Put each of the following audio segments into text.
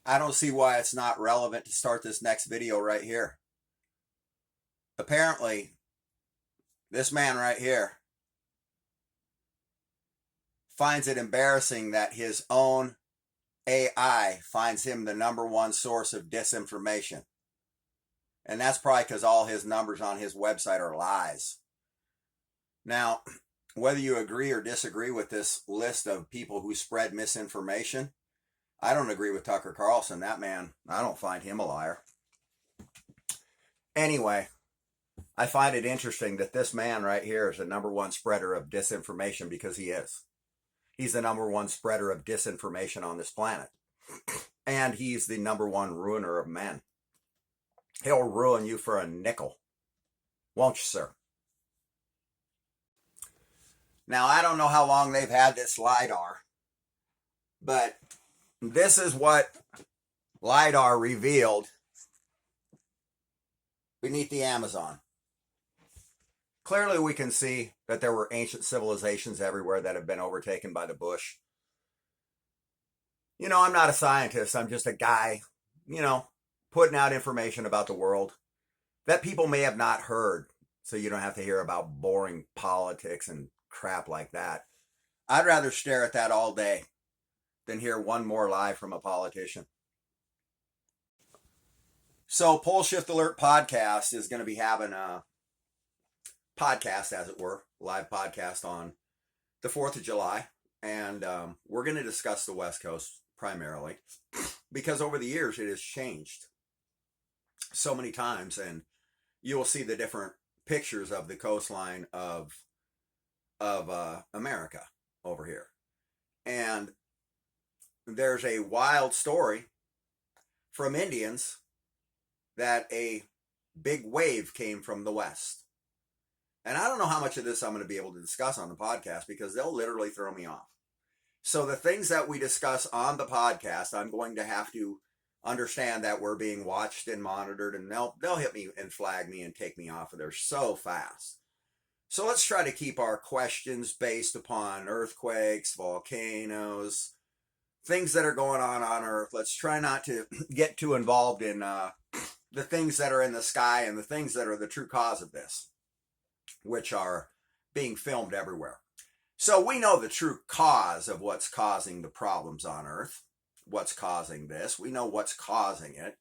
I don't see why it's not relevant to start this next video right here. Apparently, this man right here finds it embarrassing that his own AI finds him the number one source of disinformation. And that's probably because all his numbers on his website are lies. Now, whether you agree or disagree with this list of people who spread misinformation, I don't agree with Tucker Carlson. That man, I don't find him a liar. Anyway, I find it interesting that this man right here is the number one spreader of disinformation because he is. He's the number one spreader of disinformation on this planet. And he's the number one ruiner of men. He'll ruin you for a nickel. Won't you, sir? Now, I don't know how long they've had this LiDAR, but this is what LiDAR revealed beneath the Amazon. Clearly, we can see that there were ancient civilizations everywhere that have been overtaken by the bush. You know, I'm not a scientist. I'm just a guy, putting out information about the world that people may have not heard, so you don't have to hear about boring politics and crap like that. I'd rather stare at that all day than hear one more lie from a politician. So, Poleshift Alert Podcast is going to be having a podcast, as it were, live podcast on the 4th of July. And we're going to discuss the West Coast primarily because over the years it has changed so many times. And you will see the different pictures of the coastline of America over here. And there's a wild story from Indians that a big wave came from the west. And I don't know how much of this I'm going to be able to discuss on the podcast because they'll literally throw me off. So the things that we discuss on the podcast, I'm going to have to understand that we're being watched and monitored, and they'll hit me and flag me and take me off of there so fast. So let's try to keep our questions based upon earthquakes, volcanoes, things that are going on Earth. Let's try not to get too involved in the things that are in the sky and the things that are the true cause of this, which are being filmed everywhere. So we know the true cause of what's causing the problems on Earth, what's causing this. We know what's causing it.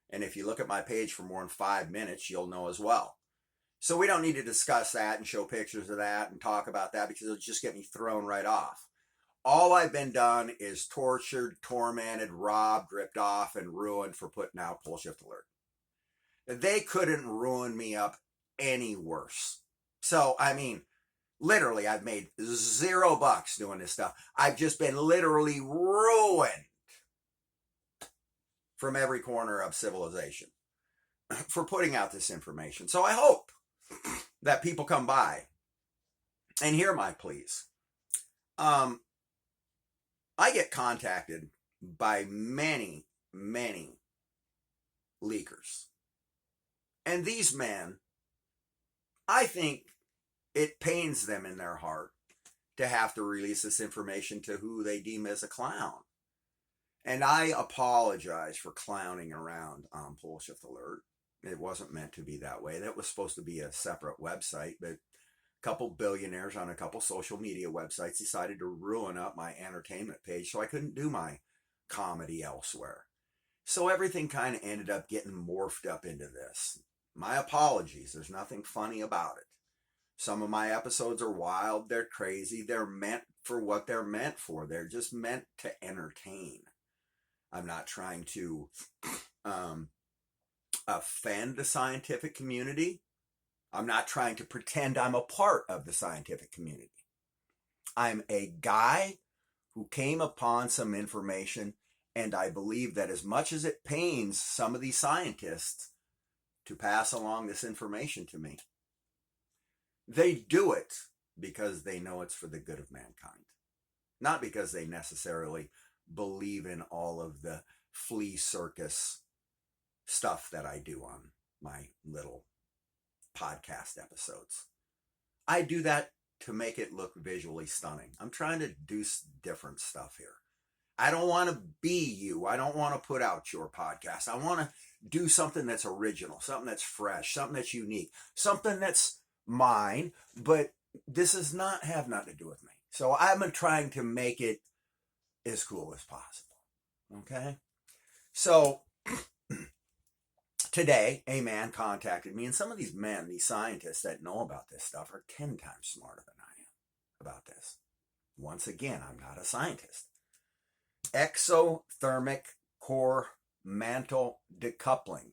And if you look at my page for more than 5 minutes, you'll know as well. So we don't need to discuss that and show pictures of that and talk about that because it'll just get me thrown right off. All I've been done is tortured, tormented, robbed, ripped off, and ruined for putting out Poleshift Alert. They couldn't ruin me up any worse. So, I mean, literally, I've made $0 doing this stuff. I've just been literally ruined from every corner of civilization for putting out this information. So I hope that people come by and hear my pleas. I get contacted by many, many leakers. And these men, I think it pains them in their heart to have to release this information to who they deem as a clown. And I apologize for clowning around on Poleshift Alert. It wasn't meant to be that way. That was supposed to be a separate website, but a couple billionaires on a couple social media websites decided to ruin up my entertainment page so I couldn't do my comedy elsewhere. So everything kind of ended up getting morphed up into this. My apologies. There's nothing funny about it. Some of my episodes are wild. They're crazy. They're meant for what they're meant for. They're just meant to entertain. I'm not trying to offend the scientific community. I'm not trying to pretend I'm a part of the scientific community. I'm a guy who came upon some information, and I believe that as much as it pains some of these scientists to pass along this information to me, they do it because they know it's for the good of mankind. Not because they necessarily believe in all of the flea circus stuff that I do on my little podcast episodes. I do that to make it look visually stunning. I'm trying to do different stuff here. I don't want to be you. I don't want to put out your podcast. I want to do something that's original, something that's fresh, something that's unique, something that's mine, but this does not have nothing to do with me. So I'm trying to make it as cool as possible. Okay? So today, a man contacted me, and some of these men, these scientists that know about this stuff, are 10 times smarter than I am about this. Once again, I'm not a scientist. Exothermic core mantle decoupling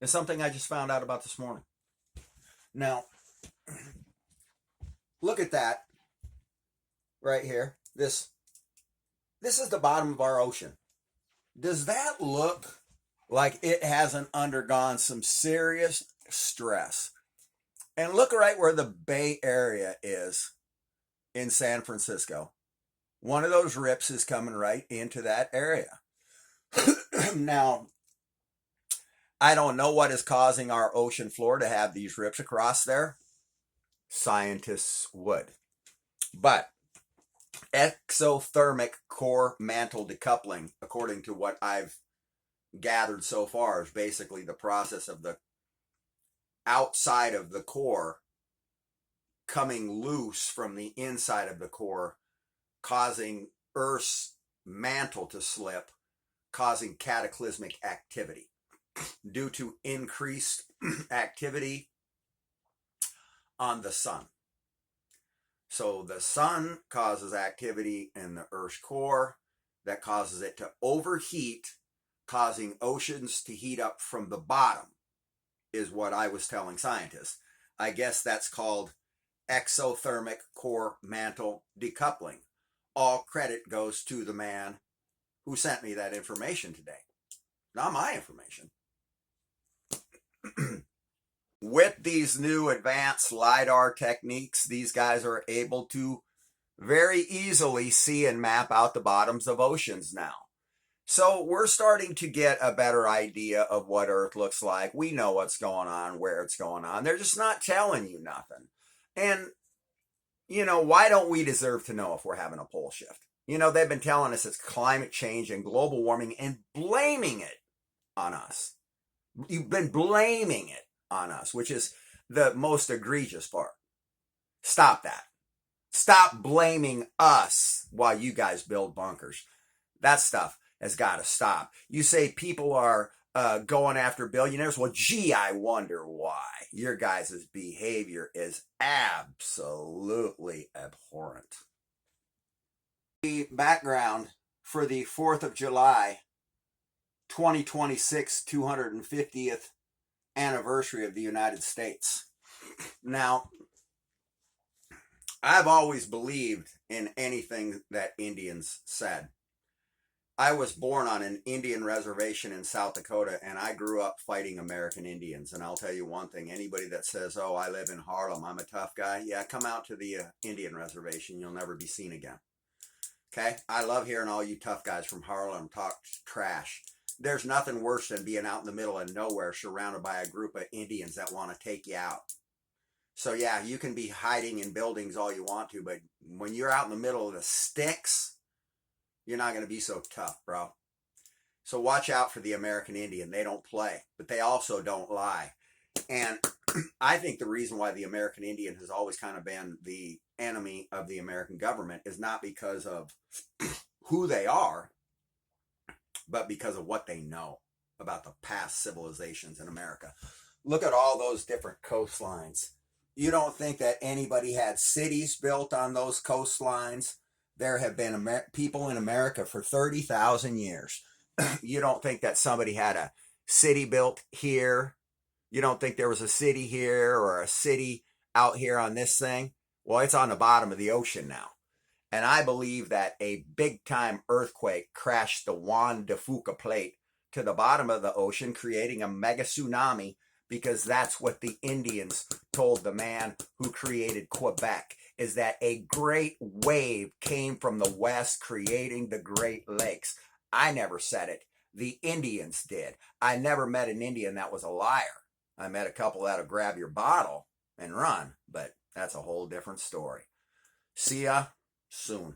is something I just found out about this morning. Now, look at that right here. This is the bottom of our ocean. Does that look like it hasn't undergone some serious stress? And look right where the Bay Area is in San Francisco. One of those rips is coming right into that area. Now, I don't know what is causing our ocean floor to have these rips across there. Scientists would. But exothermic core mantle decoupling, according to what I've gathered so far, is basically the process of the outside of the core coming loose from the inside of the core, causing Earth's mantle to slip, causing cataclysmic activity due to increased activity on the sun. So the sun causes activity in the Earth's core that causes it to overheat, causing oceans to heat up from the bottom, is what I was telling scientists. I guess that's called exothermic core mantle decoupling. All credit goes to the man who sent me that information today. Not my information. With these new advanced LiDAR techniques, these guys are able to very easily see and map out the bottoms of oceans now. So we're starting to get a better idea of what Earth looks like. We know what's going on, where it's going on. They're just not telling you nothing. And, why don't we deserve to know if we're having a pole shift? They've been telling us it's climate change and global warming and blaming it on us. You've been blaming it on us, which is the most egregious part. Stop that. Stop blaming us while you guys build bunkers. That stuff has got to stop. You say people are going after billionaires. Well, gee, I wonder why. Your guys' behavior is absolutely abhorrent. The background for the 4th of July, 2026, 250th anniversary of the United States. Now, I've always believed in anything that Indians said. I was born on an Indian reservation in South Dakota, and I grew up fighting American Indians. And I'll tell you one thing, anybody that says, oh, I live in Harlem, I'm a tough guy, yeah, come out to the Indian reservation. You'll never be seen again. Okay? I love hearing all you tough guys from Harlem talk trash. There's nothing worse than being out in the middle of nowhere surrounded by a group of Indians that want to take you out. So yeah, you can be hiding in buildings all you want to, but when you're out in the middle of the sticks, you're not going to be so tough, bro. So watch out for the American Indian. They don't play, but they also don't lie. And I think the reason why the American Indian has always kind of been the enemy of the American government is not because of who they are, but because of what they know about the past civilizations in America. Look at all those different coastlines. You don't think that anybody had cities built on those coastlines? There have been people in America for 30,000 years. You don't think that somebody had a city built here? You don't think there was a city here or a city out here on this thing? Well, it's on the bottom of the ocean now. And I believe that a big-time earthquake crashed the Juan de Fuca plate to the bottom of the ocean, creating a mega tsunami, because that's what the Indians told the man who created Quebec, is that a great wave came from the west, creating the Great Lakes. I never said it. The Indians did. I never met an Indian that was a liar. I met a couple that'll grab your bottle and run, but that's a whole different story. See ya soon.